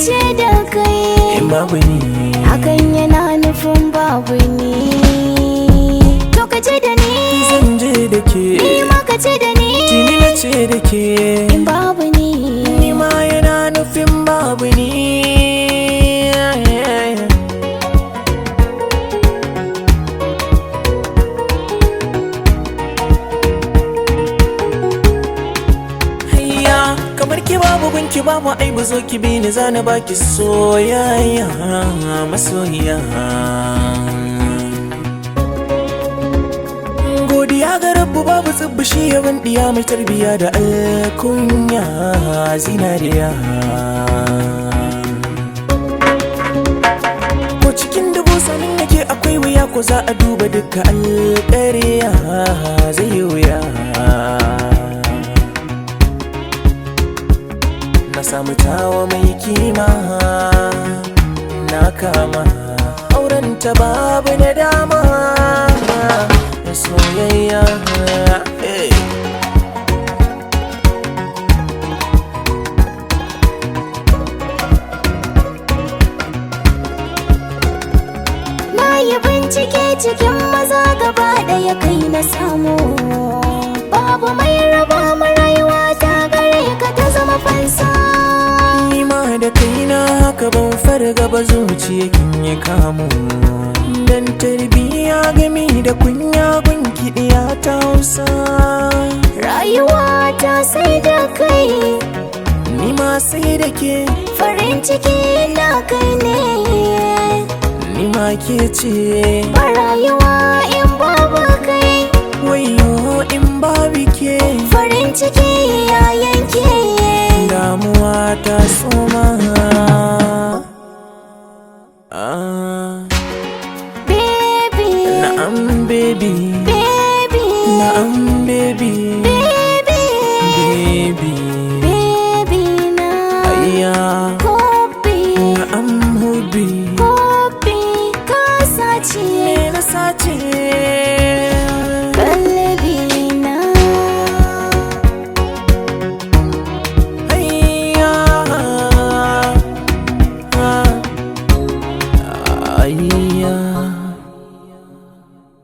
ce da kai in babu ni hakan yana nufin babu ni. To ka ce da ni zan je da ke, ni ma ka ce da ni tuni na ce da ke in babu ni ni ma yana nufin babu ni. Kamar ki babu gunki babu aibu zo ki bi ni zana baki soyayya masoyiya. Godiya ga Rabbu babu tsibbishi yawan diya mai tarbiya da alkunya zinariya. Ko cikin dubu sanin yake akwai wuya ko za a duba duka alƙariya zai yi wuya. Na samu tawa mai kima na kama auren ta babu na dama soyayya. na yi bincike cikin maza gaba ɗaya kai na samu, babu mai raba mu rayuwa ta gare ka ta zama fansa. Nima da kaina haka ban farga ba zuciya kin yi kamu, dan tarbiya gami da kunya gunki ɗiya ta Hausa. Rayuwa ta sai da kai Nima sai da ke farin ciki na kai ne, nima ke ce ba rayuwa in babu kai, wayo in babu ke farin ciki ya yanke. damuwa ta soma